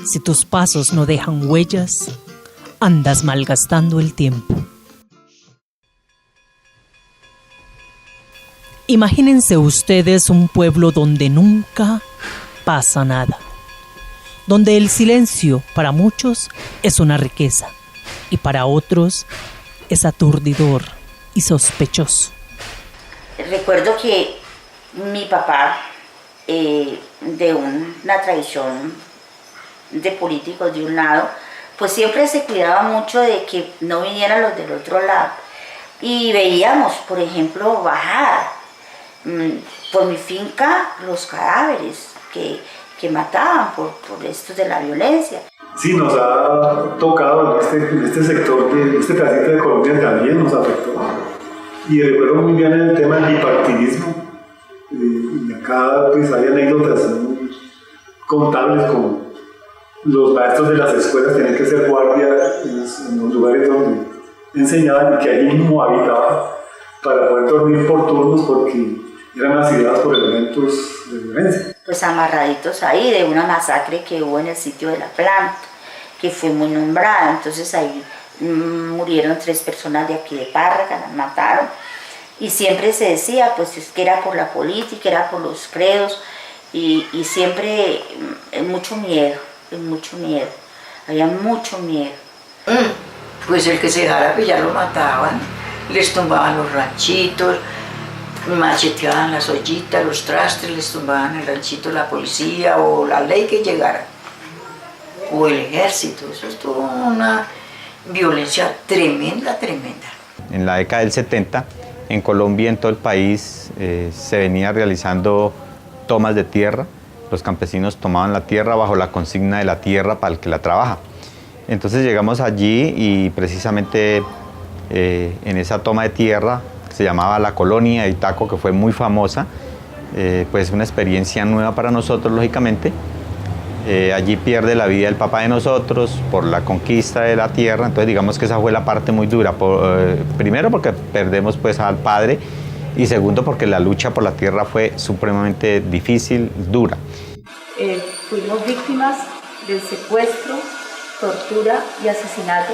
Si tus pasos no dejan huellas, andas malgastando el tiempo. Imagínense ustedes un pueblo donde nunca pasa nada, donde el silencio para muchos es una riqueza y para otros es aturdidor y sospechoso. Recuerdo que mi papá, de una tradición de políticos de un lado, pues siempre se cuidaba mucho de que no vinieran los del otro lado. Y veíamos, por ejemplo, bajar por mi finca los cadáveres que mataban por esto de la violencia. Sí, nos ha tocado en este sector, en este pedacito de Colombia también nos afectó. Y recuerdo muy bien el tema del bipartidismo. Y acá pues hay anécdotas contables como los maestros de las escuelas tenían que ser guardias en los lugares donde enseñaban y que allí mismo habitaban para poder dormir por turnos porque eran asediados por elementos de violencia. Pues amarraditos ahí de una masacre que hubo en el sitio de la planta, que fue muy nombrada. Entonces ahí murieron 3 personas de aquí de Párraga, las mataron. Y siempre se decía pues es que era por la política, era por los credos y siempre mucho miedo, había mucho miedo. Pues el que se dejara pillar lo mataban, les tumbaban los ranchitos, macheteaban las ollitas, los trastes, les tumbaban el ranchito la policía o la ley que llegara, o el ejército. Eso estuvo una violencia tremenda. En la década del 70, en Colombia, en todo el país, se venía realizando tomas de tierra. Los campesinos tomaban la tierra bajo la consigna de la tierra para el que la trabaja. Entonces llegamos allí y precisamente en esa toma de tierra, que se llamaba la colonia de Itaco, que fue muy famosa, pues una experiencia nueva para nosotros, lógicamente. Allí pierde la vida el papá de nosotros por la conquista de la tierra, entonces digamos que esa fue la parte muy dura. Primero porque perdemos pues al padre y segundo porque la lucha por la tierra fue supremamente difícil, dura. Fuimos víctimas del secuestro, tortura y asesinato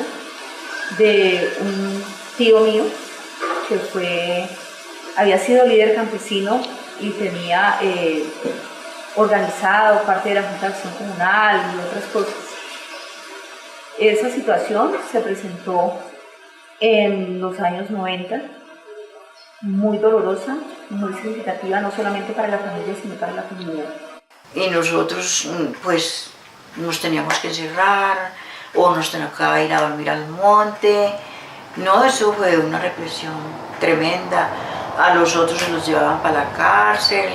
de un tío mío que había sido líder campesino y tenía organizado parte de la Junta de Acción Comunal y otras cosas. Esa situación se presentó en los años 90, muy dolorosa, muy significativa, no solamente para la familia, sino para la comunidad. Y nosotros, pues, nos teníamos que encerrar o nos teníamos que ir a dormir al monte. No, eso fue una represión tremenda. A los otros se los llevaban para la cárcel,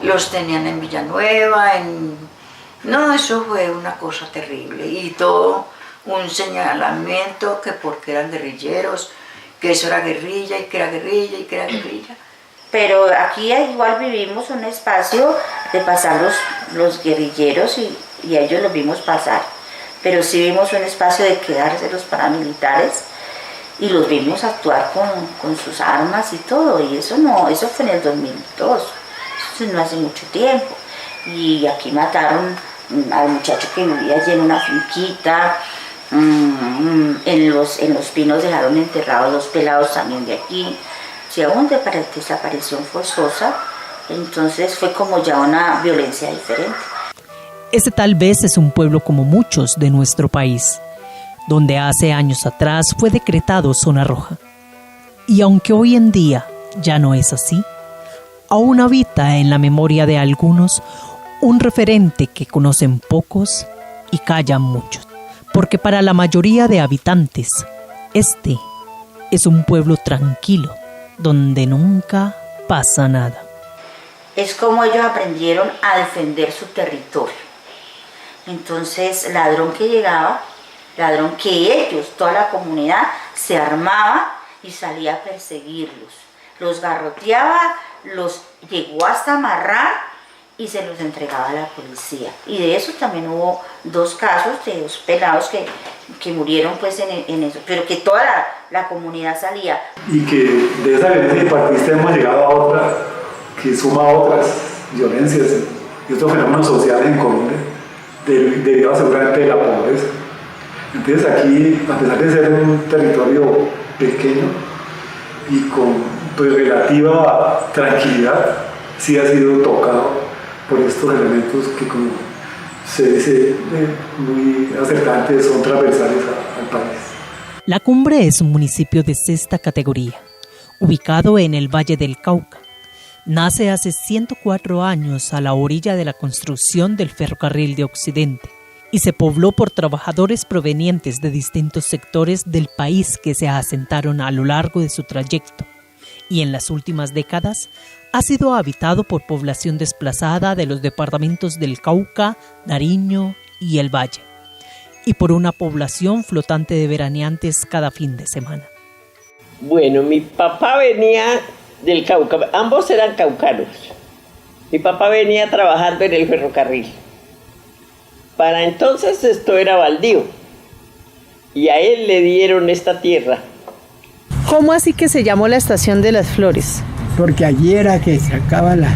los tenían en Villanueva, No, eso fue una cosa terrible. Y todo un señalamiento que porque eran guerrilleros, que eso era guerrilla y que era guerrilla y que era guerrilla. Pero aquí igual vivimos un espacio de pasar los guerrilleros y a ellos los vimos pasar. Pero sí vimos un espacio de quedarse los paramilitares y los vimos actuar con sus armas y todo. Y eso fue en el 2002, eso no hace mucho tiempo. Y aquí mataron al muchacho que vivía allí en una finquita. En los pinos dejaron enterrados 2 pelados también de aquí. Si aún de desaparición forzosa, entonces fue como ya una violencia diferente. Este tal vez es un pueblo como muchos de nuestro país, donde hace años atrás fue decretado zona roja. Y aunque hoy en día ya no es así, aún habita en la memoria de algunos un referente que conocen pocos y callan muchos. Porque para la mayoría de habitantes, este es un pueblo tranquilo, donde nunca pasa nada. Es como ellos aprendieron a defender su territorio. Entonces, ladrón que llegaba, ladrón que ellos, toda la comunidad, se armaba y salía a perseguirlos. Los garroteaba, los llegó hasta amarrar y se los entregaba a la policía. Y de eso también hubo 2 casos de 2 pelados que murieron pues en eso, pero que toda la comunidad salía. Y que de esa violencia bipartidista hemos llegado a otra, que suma otras violencias y otros fenómenos sociales en Colombia, debido seguramente de la pobreza. Entonces aquí, a pesar de ser un territorio pequeño y con pues, relativa tranquilidad, sí ha sido tocado por estos elementos que, como se dice muy acertadamente, son transversales al país. La Cumbre es un municipio de 6ª categoría, ubicado en el Valle del Cauca. Nace hace 104 años a la orilla de la construcción del ferrocarril de Occidente y se pobló por trabajadores provenientes de distintos sectores del país que se asentaron a lo largo de su trayecto, y en las últimas décadas ha sido habitado por población desplazada de los departamentos del Cauca, Nariño y el Valle, y por una población flotante de veraneantes cada fin de semana. Bueno, mi papá venía del Cauca, ambos eran caucanos. Mi papá venía trabajando en el ferrocarril. Para entonces esto era baldío, y a él le dieron esta tierra. ¿Cómo así que se llamó la Estación de las Flores? Porque allí era que sacaban los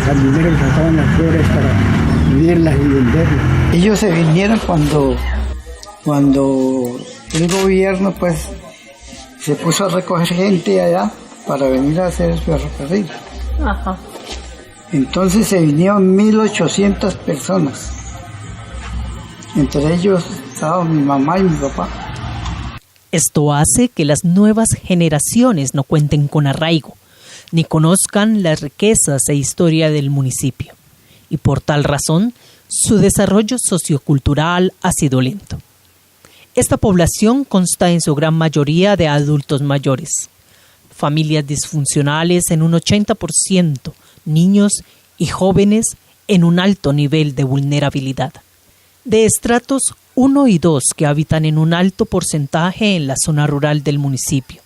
jardineros sacaban las flores para vivirlas y venderlas. Ellos se vinieron cuando el gobierno pues se puso a recoger gente allá para venir a hacer el ferrocarril. Ajá. Entonces se vinieron 1.800 personas. Entre ellos estaban mi mamá y mi papá. Esto hace que las nuevas generaciones no cuenten con arraigo, ni conozcan las riquezas e historia del municipio, y por tal razón, su desarrollo sociocultural ha sido lento. Esta población consta en su gran mayoría de adultos mayores, familias disfuncionales en un 80%, niños y jóvenes en un alto nivel de vulnerabilidad. De estratos 1 y 2 que habitan en un alto porcentaje en la zona rural del municipio.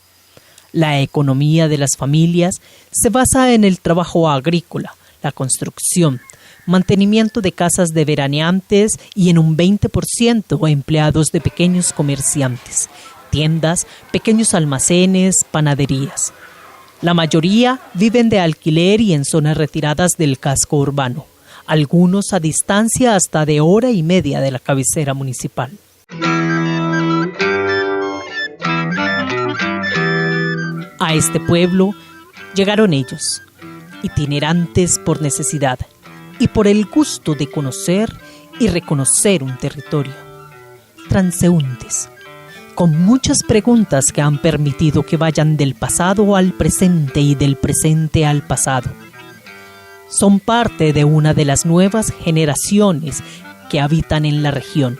La economía de las familias se basa en el trabajo agrícola, la construcción, mantenimiento de casas de veraneantes y en un 20% empleados de pequeños comerciantes, tiendas, pequeños almacenes, panaderías. La mayoría viven de alquiler y en zonas retiradas del casco urbano, algunos a distancia hasta de 1.5 horas de la cabecera municipal. A este pueblo llegaron ellos, itinerantes por necesidad y por el gusto de conocer y reconocer un territorio, transeúntes, con muchas preguntas que han permitido que vayan del pasado al presente y del presente al pasado. Son parte de una de las nuevas generaciones que habitan en la región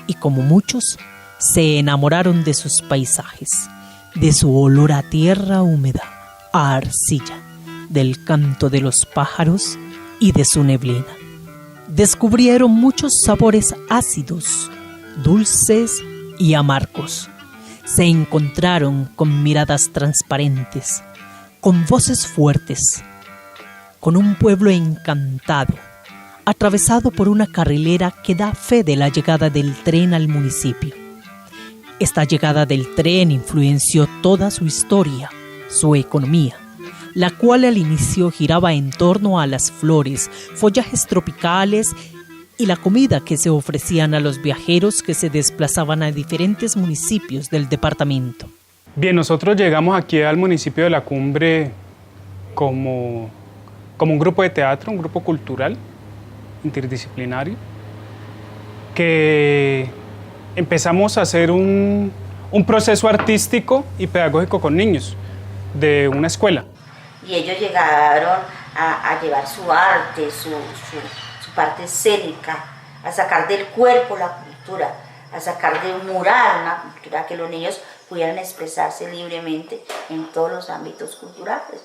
y como muchos se enamoraron de sus paisajes, de su olor a tierra húmeda, a arcilla, del canto de los pájaros y de su neblina. Descubrieron muchos sabores ácidos, dulces y amargos. Se encontraron con miradas transparentes, con voces fuertes, con un pueblo encantado, atravesado por una carrilera que da fe de la llegada del tren al municipio. Esta llegada del tren influenció toda su historia, su economía, la cual al inicio giraba en torno a las flores, follajes tropicales y la comida que se ofrecían a los viajeros que se desplazaban a diferentes municipios del departamento. Bien, nosotros llegamos aquí al municipio de La Cumbre como un grupo de teatro, un grupo cultural, interdisciplinario, que empezamos a hacer un proceso artístico y pedagógico con niños de una escuela. Y ellos llegaron a llevar su arte, su parte escénica, a sacar del cuerpo la cultura, a sacar de un mural una cultura, que los niños pudieran expresarse libremente en todos los ámbitos culturales.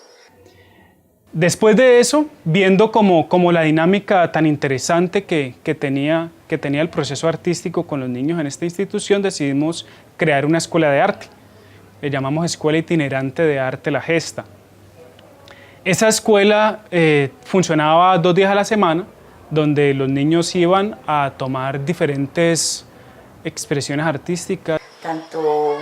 Después de eso, viendo como la dinámica tan interesante que tenía el proceso artístico con los niños en esta institución, decidimos crear una escuela de arte. Le llamamos Escuela Itinerante de Arte La Gesta. Esa escuela funcionaba 2 días a la semana, donde los niños iban a tomar diferentes expresiones artísticas. Tanto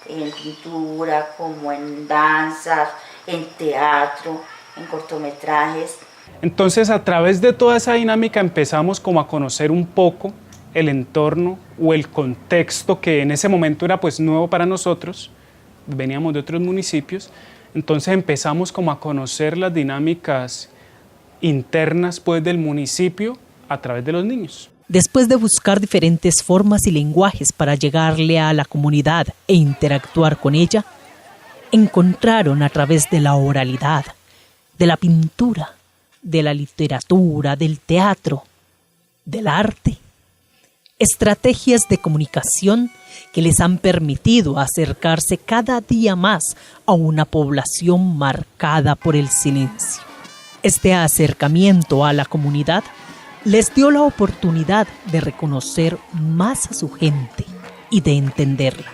en pintura como en danzas, en teatro, en cortometrajes. Entonces, a través de toda esa dinámica empezamos como a conocer un poco el entorno o el contexto que en ese momento era pues nuevo para nosotros, veníamos de otros municipios, entonces empezamos como a conocer las dinámicas internas pues del municipio a través de los niños. Después de buscar diferentes formas y lenguajes para llegarle a la comunidad e interactuar con ella, encontraron a través de la oralidad, de la pintura, de la literatura, del teatro, del arte, estrategias de comunicación que les han permitido acercarse cada día más a una población marcada por el silencio. Este acercamiento a la comunidad les dio la oportunidad de reconocer más a su gente y de entenderla.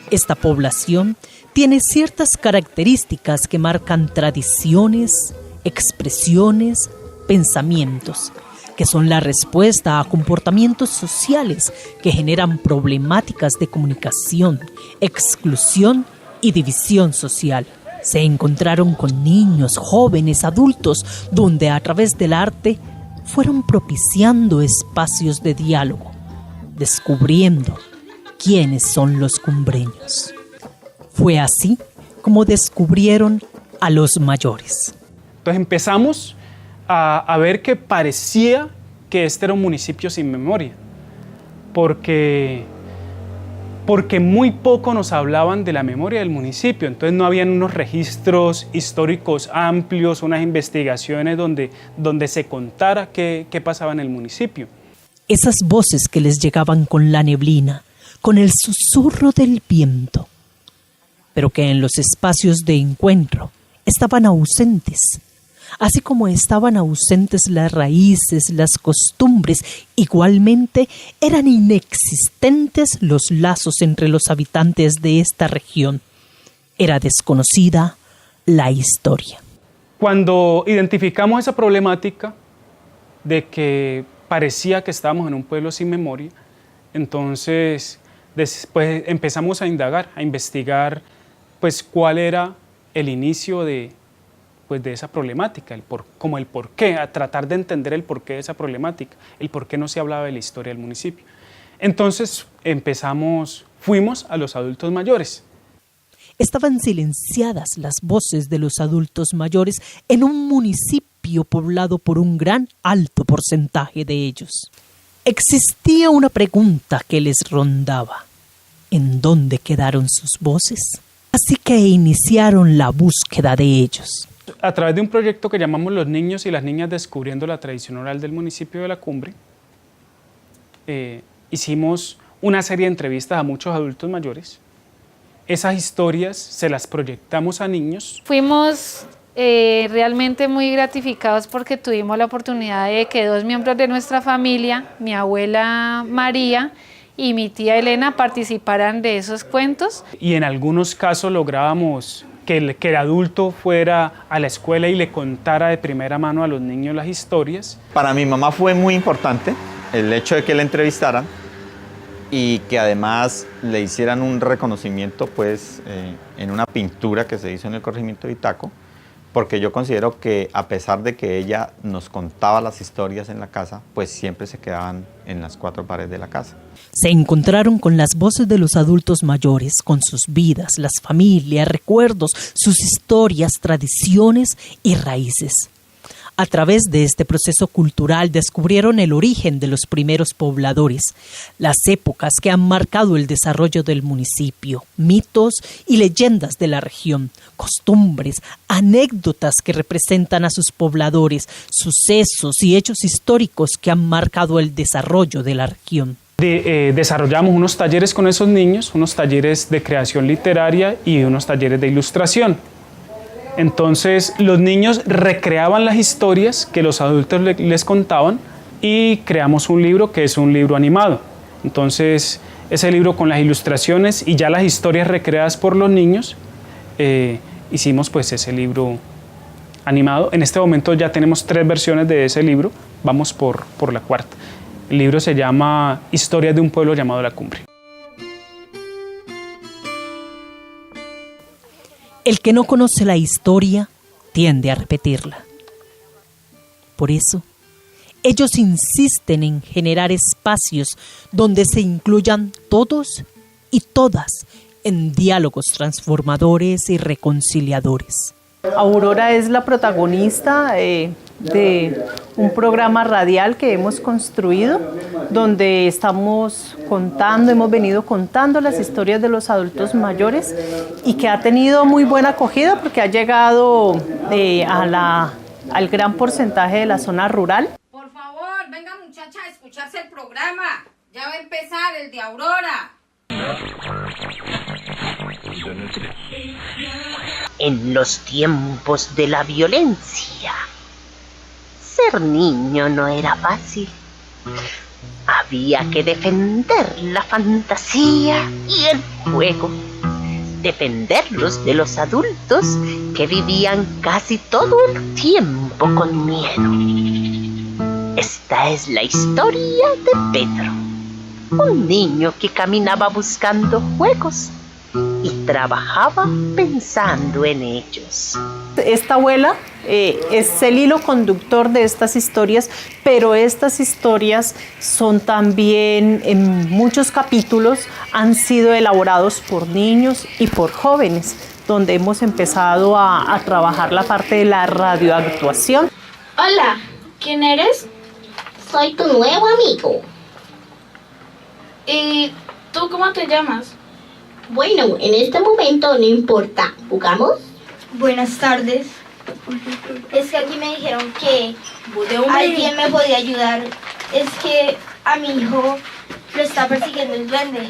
Esta población tiene ciertas características que marcan tradiciones, expresiones, pensamientos, que son la respuesta a comportamientos sociales que generan problemáticas de comunicación, exclusión y división social. Se encontraron con niños, jóvenes, adultos, donde a través del arte fueron propiciando espacios de diálogo, descubriendo quiénes son los cumbreños. Fue así como descubrieron a los mayores. Entonces empezamos a ver que parecía que este era un municipio sin memoria, porque muy poco nos hablaban de la memoria del municipio, entonces no habían unos registros históricos amplios, unas investigaciones donde se contara qué pasaba en el municipio. Esas voces que les llegaban con la neblina, con el susurro del viento, pero que en los espacios de encuentro estaban ausentes, así como estaban ausentes las raíces, las costumbres, igualmente eran inexistentes los lazos entre los habitantes de esta región. Era desconocida la historia. Cuando identificamos esa problemática de que parecía que estábamos en un pueblo sin memoria, entonces después empezamos a indagar, a investigar pues cuál era el inicio de esa problemática, el porqué, a tratar de entender el porqué de esa problemática, el por qué no se hablaba de la historia del municipio. Entonces fuimos a los adultos mayores. Estaban silenciadas las voces de los adultos mayores en un municipio poblado por un gran alto porcentaje de ellos. Existía una pregunta que les rondaba: ¿en dónde quedaron sus voces? Así que iniciaron la búsqueda de ellos. A través de un proyecto que llamamos Los Niños y las Niñas Descubriendo la Tradición Oral del municipio de La Cumbre, hicimos una serie de entrevistas a muchos adultos mayores. Esas historias se las proyectamos a niños. Fuimos realmente muy gratificados porque tuvimos la oportunidad de que 2 miembros de nuestra familia, mi abuela María y mi tía Elena, participaran de esos cuentos. Y en algunos casos lográbamos que el adulto fuera a la escuela y le contara de primera mano a los niños las historias. Para mi mamá fue muy importante el hecho de que la entrevistaran y que además le hicieran un reconocimiento pues, en una pintura que se hizo en el corregimiento de Itaco, porque yo considero que a pesar de que ella nos contaba las historias en la casa, pues siempre se quedaban en las 4 paredes de la casa. Se encontraron con las voces de los adultos mayores, con sus vidas, las familias, recuerdos, sus historias, tradiciones y raíces. A través de este proceso cultural descubrieron el origen de los primeros pobladores, las épocas que han marcado el desarrollo del municipio, mitos y leyendas de la región, costumbres, anécdotas que representan a sus pobladores, sucesos y hechos históricos que han marcado el desarrollo de la región. Desarrollamos unos talleres con esos niños, unos talleres de creación literaria y unos talleres de ilustración. Entonces los niños recreaban las historias que los adultos les contaban y creamos un libro que es un libro animado. Entonces ese libro con las ilustraciones y ya las historias recreadas por los niños, hicimos pues ese libro animado. En este momento ya tenemos 3 versiones de ese libro, vamos por la cuarta. El libro se llama Historias de un pueblo llamado La Cumbre. El que no conoce la historia tiende a repetirla. Por eso, ellos insisten en generar espacios donde se incluyan todos y todas en diálogos transformadores y reconciliadores. Aurora es la protagonista de un programa radial que hemos construido, donde hemos venido contando las historias de los adultos mayores y que ha tenido muy buena acogida porque ha llegado al gran porcentaje de la zona rural. Por favor, venga muchacha a escucharse el programa. Ya va a empezar el de Aurora. En los tiempos de la violencia, ser niño no era fácil. Había que defender la fantasía y el juego, defenderlos de los adultos que vivían casi todo el tiempo con miedo. Esta es la historia de Pedro, un niño que caminaba buscando juegos y trabajaba pensando en ellos. Esta abuela es el hilo conductor de estas historias, pero estas historias son también, en muchos capítulos, han sido elaborados por niños y por jóvenes, donde hemos empezado a trabajar la parte de la radioactuación. Hola, ¿quién eres? Soy tu nuevo amigo. ¿Y tú cómo te llamas? Bueno, en este momento no importa. ¿Jugamos? Buenas tardes. Es que aquí me dijeron que alguien me podía ayudar. Es que a mi hijo lo está persiguiendo el duende.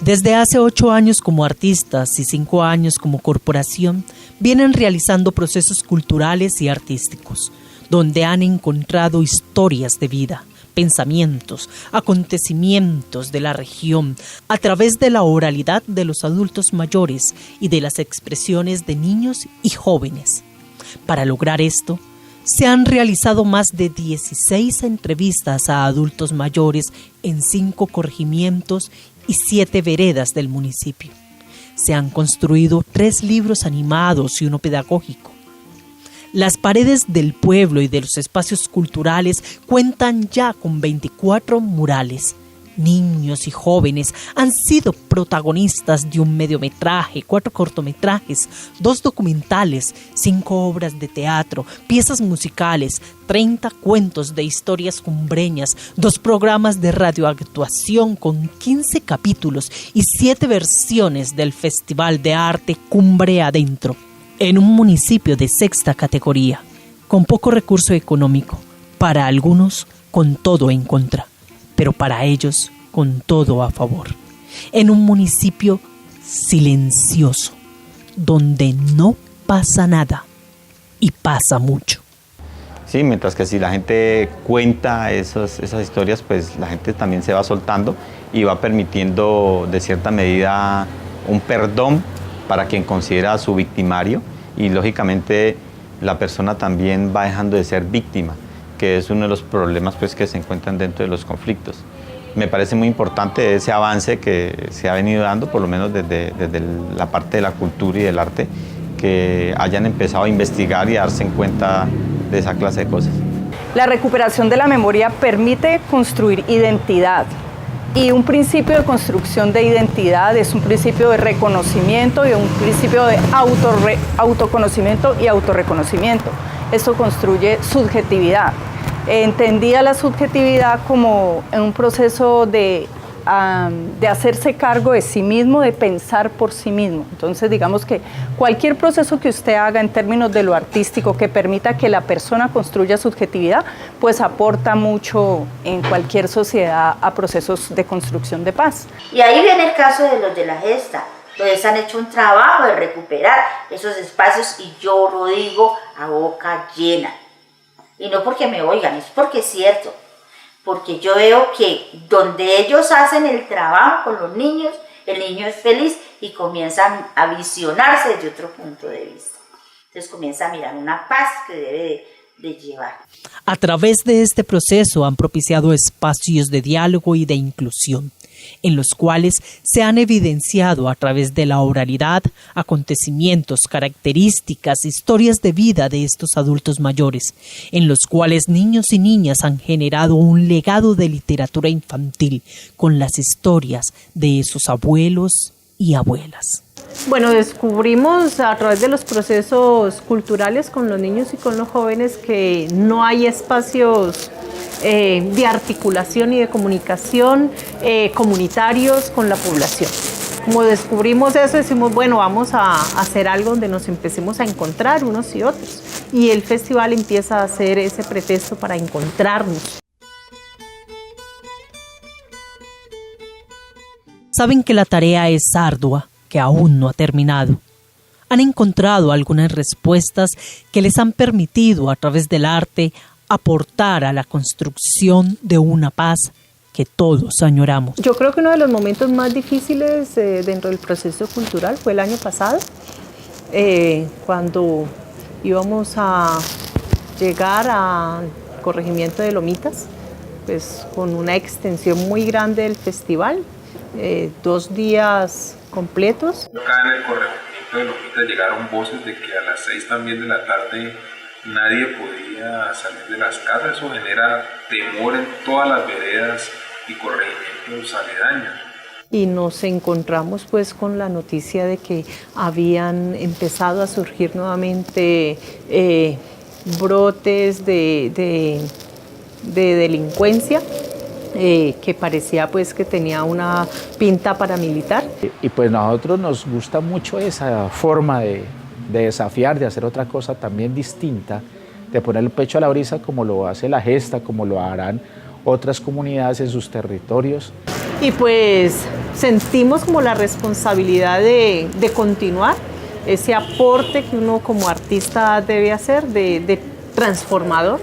Desde hace 8 años como artistas y 5 años como corporación, vienen realizando procesos culturales y artísticos, donde han encontrado historias de vida, pensamientos, acontecimientos de la región a través de la oralidad de los adultos mayores y de las expresiones de niños y jóvenes. Para lograr esto, se han realizado más de 16 entrevistas a adultos mayores en 5 corregimientos y 7 veredas del municipio. Se han construido 3 libros animados y uno pedagógico. Las paredes del pueblo y de los espacios culturales cuentan ya con 24 murales. Niños y jóvenes han sido protagonistas de un mediometraje, 4 cortometrajes, 2 documentales, 5 obras de teatro, piezas musicales, 30 cuentos de historias cumbreñas, 2 programas de radioactuación con 15 capítulos y 7 versiones del Festival de Arte Cumbre Adentro. En un municipio de 6ª categoría, con poco recurso económico, para algunos con todo en contra, pero para ellos con todo a favor. En un municipio silencioso, donde no pasa nada y pasa mucho. Sí, mientras que si la gente cuenta esas historias, pues la gente también se va soltando y va permitiendo de cierta medida un perdón para quien considera a su victimario, y lógicamente la persona también va dejando de ser víctima, que es uno de los problemas pues, que se encuentran dentro de los conflictos. Me parece muy importante ese avance que se ha venido dando, por lo menos desde la parte de la cultura y del arte, que hayan empezado a investigar y a darse en cuenta de esa clase de cosas. La recuperación de la memoria permite construir identidad. Y un principio de construcción de identidad es un principio de reconocimiento y un principio de autoconocimiento y autorreconocimiento. Esto construye subjetividad. Entendía la subjetividad como un proceso de hacerse cargo de sí mismo, de pensar por sí mismo. Entonces, digamos que cualquier proceso que usted haga en términos de lo artístico que permita que la persona construya subjetividad, pues aporta mucho en cualquier sociedad a procesos de construcción de paz. Y ahí viene el caso de los de la gesta, donde se han hecho un trabajo de recuperar esos espacios, y yo lo digo a boca llena. Y no porque me oigan, es porque es cierto. Porque yo veo que donde ellos hacen el trabajo con los niños el niño es feliz y comienza a visionarse desde otro punto de vista. Entonces comienza a mirar una paz que debe de llevar. A través de este proceso han propiciado espacios de diálogo y de inclusión, en los cuales se han evidenciado a través de la oralidad acontecimientos, características, historias de vida de estos adultos mayores, en los cuales niños y niñas han generado un legado de literatura infantil con las historias de esos abuelos y abuelas. Bueno, descubrimos a través de los procesos culturales con los niños y con los jóvenes que no hay espacios de articulación y de comunicación comunitarios con la población. Como descubrimos eso, decimos, bueno, vamos a hacer algo donde nos empecemos a encontrar unos y otros. Y el festival empieza a ser ese pretexto para encontrarnos. Saben que la tarea es ardua, que aún no ha terminado. Han encontrado algunas respuestas que les han permitido, a través del arte, aportar a la construcción de una paz que todos añoramos. Yo creo que uno de los momentos más difíciles dentro del proceso cultural fue el año pasado, cuando íbamos a llegar al corregimiento de Lomitas, pues con una extensión muy grande del festival, 2 días completos. Acá en el corregimiento de Lomitas llegaron voces de que a las 6 también de la tarde nadie podía salir de las casas. Eso genera temor en todas las veredas y corregimientos aledaños. Y nos encontramos pues con la noticia de que habían empezado a surgir nuevamente brotes de delincuencia, que parecía pues que tenía una pinta paramilitar. Y pues a nosotros nos gusta mucho esa forma de desafiar, de hacer otra cosa también distinta, de poner el pecho a la brisa como lo hace la Gesta, como lo harán otras comunidades en sus territorios. Y pues sentimos como la responsabilidad de continuar ese aporte que uno como artista debe hacer de transformador,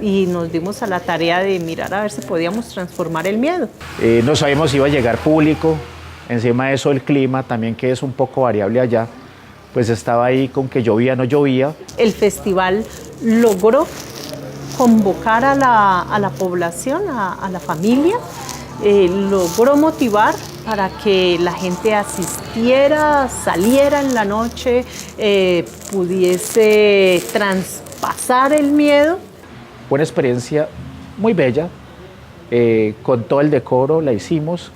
y nos dimos a la tarea de mirar a ver si podíamos transformar el miedo. No sabíamos si iba a llegar público, encima de eso el clima también, que es un poco variable allá, pues estaba ahí con que llovía, no llovía. El festival logró convocar a la población, a la familia, logró motivar para que la gente asistiera, saliera en la noche, pudiese traspasar el miedo. Fue una experiencia muy bella, con todo el decoro la hicimos,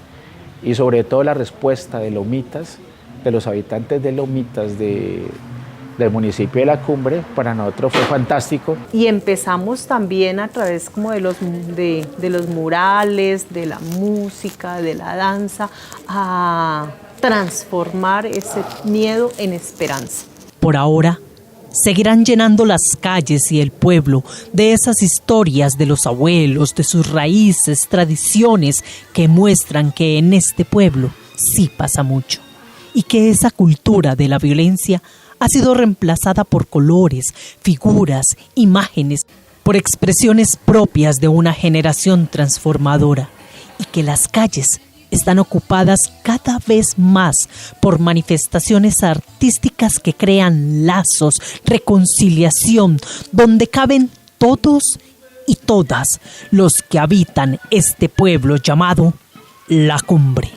y sobre todo la respuesta de Lomitas, de los habitantes de Lomitas, del municipio de La Cumbre, para nosotros fue fantástico. Y empezamos también a través como de los murales, de la música, de la danza, a transformar ese miedo en esperanza. Por ahora, seguirán llenando las calles y el pueblo de esas historias de los abuelos, de sus raíces, tradiciones que muestran que en este pueblo sí pasa mucho, y que esa cultura de la violencia ha sido reemplazada por colores, figuras, imágenes, por expresiones propias de una generación transformadora, y que las calles están ocupadas cada vez más por manifestaciones artísticas que crean lazos, reconciliación, donde caben todos y todas los que habitan este pueblo llamado La Cumbre.